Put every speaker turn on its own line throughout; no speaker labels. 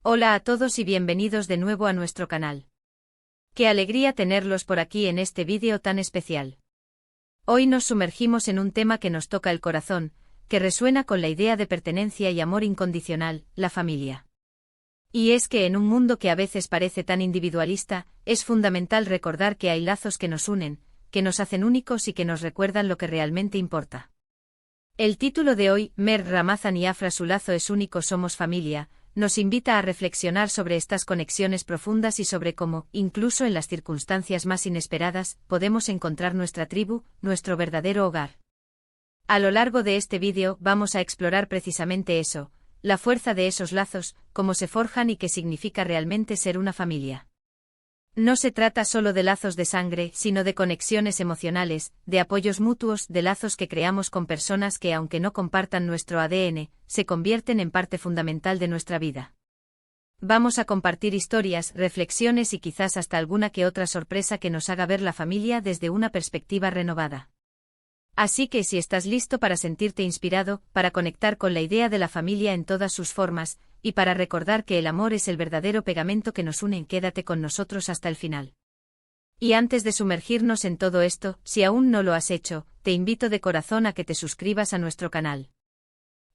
Hola a todos y bienvenidos de nuevo a nuestro canal. Qué alegría tenerlos por aquí en este vídeo tan especial. Hoy nos sumergimos en un tema que nos toca el corazón, que resuena con la idea de pertenencia y amor incondicional, la familia. Y es que en un mundo que a veces parece tan individualista, es fundamental recordar que hay lazos que nos unen, que nos hacen únicos y que nos recuerdan lo que realmente importa. El título de hoy, Mer Ramazan y Afra, su lazo es único, somos familia, nos invita a reflexionar sobre estas conexiones profundas y sobre cómo, incluso en las circunstancias más inesperadas, podemos encontrar nuestra tribu, nuestro verdadero hogar. A lo largo de este vídeo vamos a explorar precisamente eso, la fuerza de esos lazos, cómo se forjan y qué significa realmente ser una familia. No se trata solo de lazos de sangre, sino de conexiones emocionales, de apoyos mutuos, de lazos que creamos con personas que, aunque no compartan nuestro ADN, se convierten en parte fundamental de nuestra vida. Vamos a compartir historias, reflexiones y quizás hasta alguna que otra sorpresa que nos haga ver la familia desde una perspectiva renovada. Así que si estás listo para sentirte inspirado, para conectar con la idea de la familia en todas sus formas, y para recordar que el amor es el verdadero pegamento que nos une, quédate con nosotros hasta el final. Y antes de sumergirnos en todo esto, si aún no lo has hecho, te invito de corazón a que te suscribas a nuestro canal.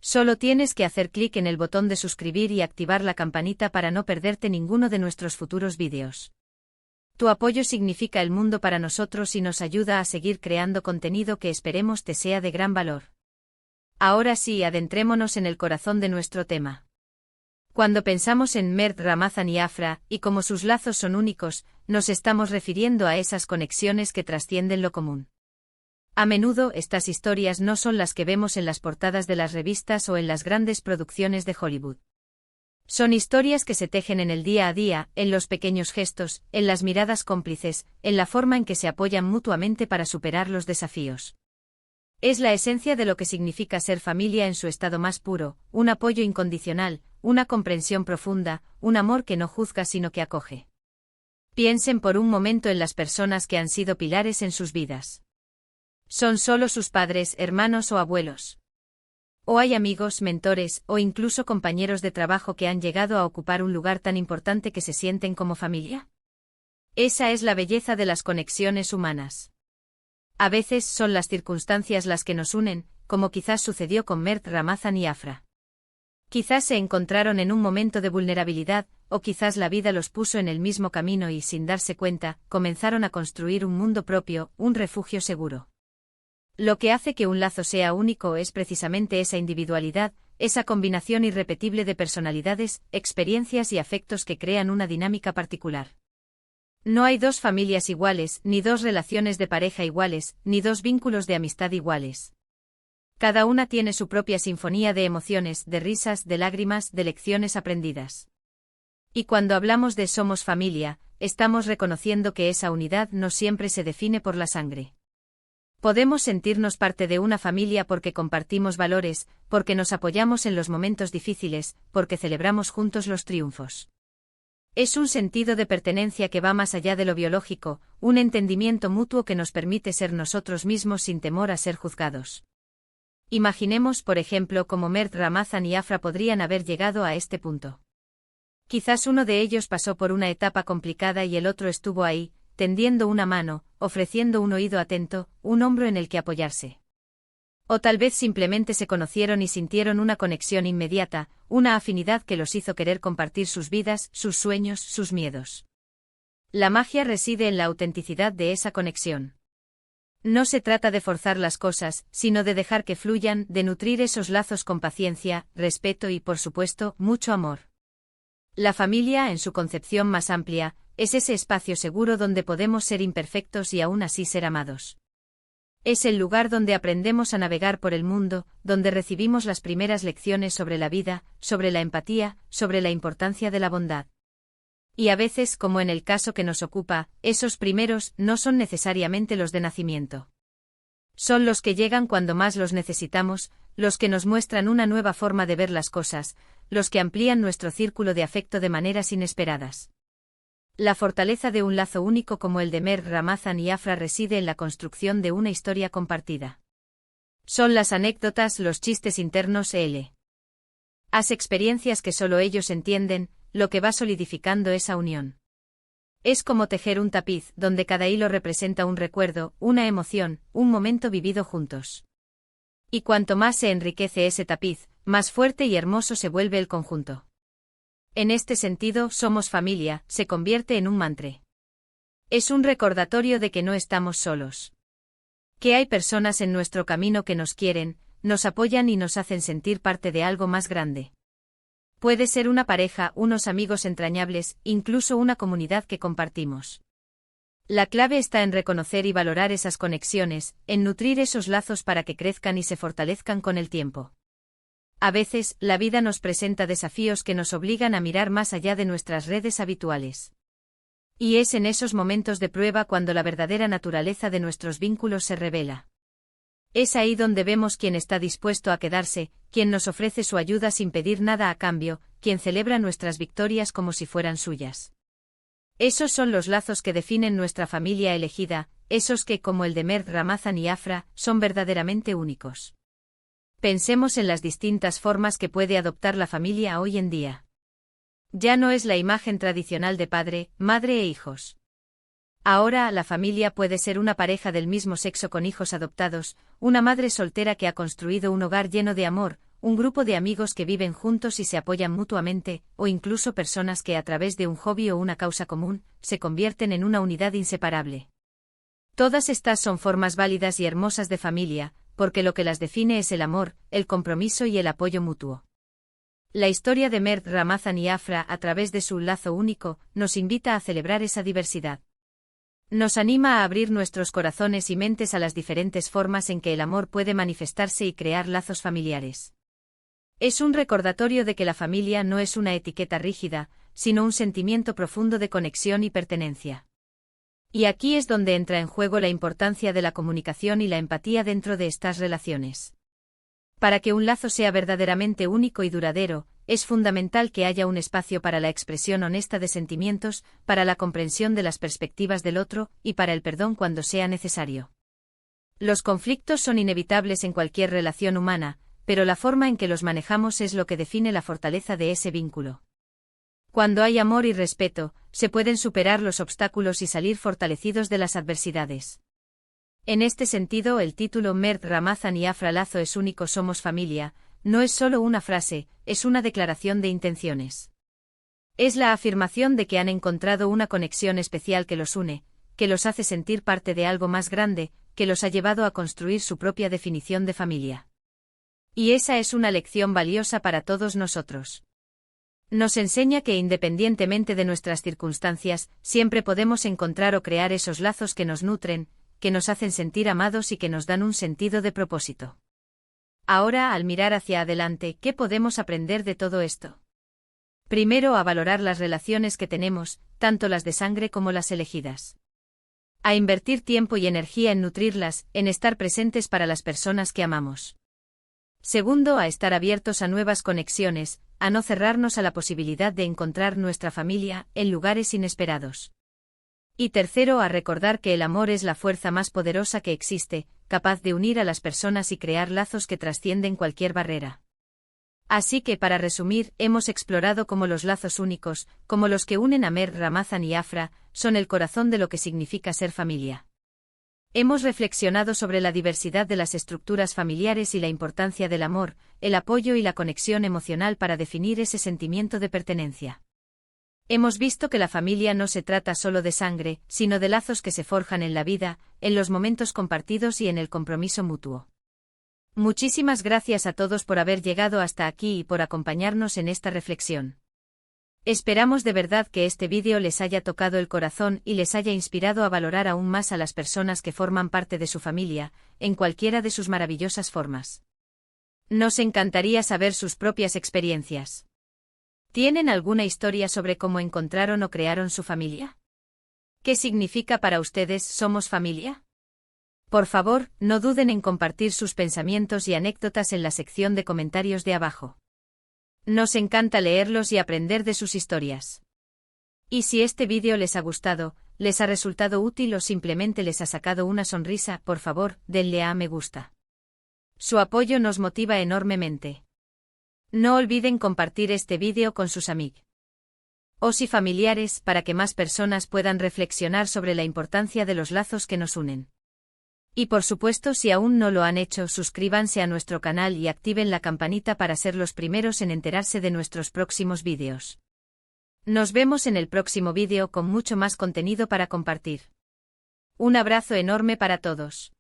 Solo tienes que hacer clic en el botón de suscribir y activar la campanita para no perderte ninguno de nuestros futuros vídeos. Tu apoyo significa el mundo para nosotros y nos ayuda a seguir creando contenido que esperemos te sea de gran valor. Ahora sí, adentrémonos en el corazón de nuestro tema. Cuando pensamos en Mer Ramazan y Afra, y como sus lazos son únicos, nos estamos refiriendo a esas conexiones que trascienden lo común. A menudo estas historias no son las que vemos en las portadas de las revistas o en las grandes producciones de Hollywood. Son historias que se tejen en el día a día, en los pequeños gestos, en las miradas cómplices, en la forma en que se apoyan mutuamente para superar los desafíos. Es la esencia de lo que significa ser familia en su estado más puro, un apoyo incondicional, una comprensión profunda, un amor que no juzga sino que acoge. Piensen por un momento en las personas que han sido pilares en sus vidas. ¿Son solo sus padres, hermanos o abuelos? ¿O hay amigos, mentores, o incluso compañeros de trabajo que han llegado a ocupar un lugar tan importante que se sienten como familia? Esa es la belleza de las conexiones humanas. A veces son las circunstancias las que nos unen, como quizás sucedió con Mer Ramazan y Afra. Quizás se encontraron en un momento de vulnerabilidad, o quizás la vida los puso en el mismo camino y, sin darse cuenta, comenzaron a construir un mundo propio, un refugio seguro. Lo que hace que un lazo sea único es precisamente esa individualidad, esa combinación irrepetible de personalidades, experiencias y afectos que crean una dinámica particular. No hay dos familias iguales, ni dos relaciones de pareja iguales, ni dos vínculos de amistad iguales. Cada una tiene su propia sinfonía de emociones, de risas, de lágrimas, de lecciones aprendidas. Y cuando hablamos de somos familia, estamos reconociendo que esa unidad no siempre se define por la sangre. Podemos sentirnos parte de una familia porque compartimos valores, porque nos apoyamos en los momentos difíciles, porque celebramos juntos los triunfos. Es un sentido de pertenencia que va más allá de lo biológico, un entendimiento mutuo que nos permite ser nosotros mismos sin temor a ser juzgados. Imaginemos, por ejemplo, cómo Mer Ramazan y Afra podrían haber llegado a este punto. Quizás uno de ellos pasó por una etapa complicada y el otro estuvo ahí, tendiendo una mano, ofreciendo un oído atento, un hombro en el que apoyarse. O tal vez simplemente se conocieron y sintieron una conexión inmediata, una afinidad que los hizo querer compartir sus vidas, sus sueños, sus miedos. La magia reside en la autenticidad de esa conexión. No se trata de forzar las cosas, sino de dejar que fluyan, de nutrir esos lazos con paciencia, respeto y, por supuesto, mucho amor. La familia, en su concepción más amplia, es ese espacio seguro donde podemos ser imperfectos y aún así ser amados. Es el lugar donde aprendemos a navegar por el mundo, donde recibimos las primeras lecciones sobre la vida, sobre la empatía, sobre la importancia de la bondad. Y a veces, como en el caso que nos ocupa, esos primeros no son necesariamente los de nacimiento. Son los que llegan cuando más los necesitamos, los que nos muestran una nueva forma de ver las cosas, los que amplían nuestro círculo de afecto de maneras inesperadas. La fortaleza de un lazo único como el de Mer Ramazan y Afra reside en la construcción de una historia compartida. Son las anécdotas, los chistes internos, las experiencias que solo ellos entienden, lo que va solidificando esa unión. Es como tejer un tapiz, donde cada hilo representa un recuerdo, una emoción, un momento vivido juntos. Y cuanto más se enriquece ese tapiz, más fuerte y hermoso se vuelve el conjunto. En este sentido, Somos Familia se convierte en un mantra. Es un recordatorio de que no estamos solos. Que hay personas en nuestro camino que nos quieren, nos apoyan y nos hacen sentir parte de algo más grande. Puede ser una pareja, unos amigos entrañables, incluso una comunidad que compartimos. La clave está en reconocer y valorar esas conexiones, en nutrir esos lazos para que crezcan y se fortalezcan con el tiempo. A veces, la vida nos presenta desafíos que nos obligan a mirar más allá de nuestras redes habituales. Y es en esos momentos de prueba cuando la verdadera naturaleza de nuestros vínculos se revela. Es ahí donde vemos quién está dispuesto a quedarse, quién nos ofrece su ayuda sin pedir nada a cambio, quién celebra nuestras victorias como si fueran suyas. Esos son los lazos que definen nuestra familia elegida, esos que, como el de Mert Ramazan y Afra, son verdaderamente únicos. Pensemos en las distintas formas que puede adoptar la familia hoy en día. Ya no es la imagen tradicional de padre, madre e hijos. Ahora, la familia puede ser una pareja del mismo sexo con hijos adoptados, una madre soltera que ha construido un hogar lleno de amor, un grupo de amigos que viven juntos y se apoyan mutuamente, o incluso personas que a través de un hobby o una causa común, se convierten en una unidad inseparable. Todas estas son formas válidas y hermosas de familia, porque lo que las define es el amor, el compromiso y el apoyo mutuo. La historia de Mert Ramazan y Afra, a través de su lazo único, nos invita a celebrar esa diversidad. Nos anima a abrir nuestros corazones y mentes a las diferentes formas en que el amor puede manifestarse y crear lazos familiares. Es un recordatorio de que la familia no es una etiqueta rígida, sino un sentimiento profundo de conexión y pertenencia. Y aquí es donde entra en juego la importancia de la comunicación y la empatía dentro de estas relaciones. Para que un lazo sea verdaderamente único y duradero, es fundamental que haya un espacio para la expresión honesta de sentimientos, para la comprensión de las perspectivas del otro, y para el perdón cuando sea necesario. Los conflictos son inevitables en cualquier relación humana, pero la forma en que los manejamos es lo que define la fortaleza de ese vínculo. Cuando hay amor y respeto, se pueden superar los obstáculos y salir fortalecidos de las adversidades. En este sentido, el título Mert Ramazan y Afra Lazo es único, somos familia, no es solo una frase, es una declaración de intenciones. Es la afirmación de que han encontrado una conexión especial que los une, que los hace sentir parte de algo más grande, que los ha llevado a construir su propia definición de familia. Y esa es una lección valiosa para todos nosotros. Nos enseña que independientemente de nuestras circunstancias, siempre podemos encontrar o crear esos lazos que nos nutren, que nos hacen sentir amados y que nos dan un sentido de propósito. Ahora, al mirar hacia adelante, ¿qué podemos aprender de todo esto? Primero, a valorar las relaciones que tenemos, tanto las de sangre como las elegidas. A invertir tiempo y energía en nutrirlas, en estar presentes para las personas que amamos. Segundo, a estar abiertos a nuevas conexiones, a no cerrarnos a la posibilidad de encontrar nuestra familia en lugares inesperados. Y tercero, a recordar que el amor es la fuerza más poderosa que existe, capaz de unir a las personas y crear lazos que trascienden cualquier barrera. Así que, para resumir, hemos explorado cómo los lazos únicos, como los que unen a Mert Ramazan y Afra, son el corazón de lo que significa ser familia. Hemos reflexionado sobre la diversidad de las estructuras familiares y la importancia del amor, el apoyo y la conexión emocional para definir ese sentimiento de pertenencia. Hemos visto que la familia no se trata solo de sangre, sino de lazos que se forjan en la vida, en los momentos compartidos y en el compromiso mutuo. Muchísimas gracias a todos por haber llegado hasta aquí y por acompañarnos en esta reflexión. Esperamos de verdad que este vídeo les haya tocado el corazón y les haya inspirado a valorar aún más a las personas que forman parte de su familia, en cualquiera de sus maravillosas formas. Nos encantaría saber sus propias experiencias. ¿Tienen alguna historia sobre cómo encontraron o crearon su familia? ¿Qué significa para ustedes Somos Familia? Por favor, no duden en compartir sus pensamientos y anécdotas en la sección de comentarios de abajo. Nos encanta leerlos y aprender de sus historias. Y si este vídeo les ha gustado, les ha resultado útil o simplemente les ha sacado una sonrisa, por favor, denle a me gusta. Su apoyo nos motiva enormemente. No olviden compartir este vídeo con sus amigos. y familiares para que más personas puedan reflexionar sobre la importancia de los lazos que nos unen. Y por supuesto, si aún no lo han hecho, suscríbanse a nuestro canal y activen la campanita para ser los primeros en enterarse de nuestros próximos vídeos. Nos vemos en el próximo vídeo con mucho más contenido para compartir. Un abrazo enorme para todos.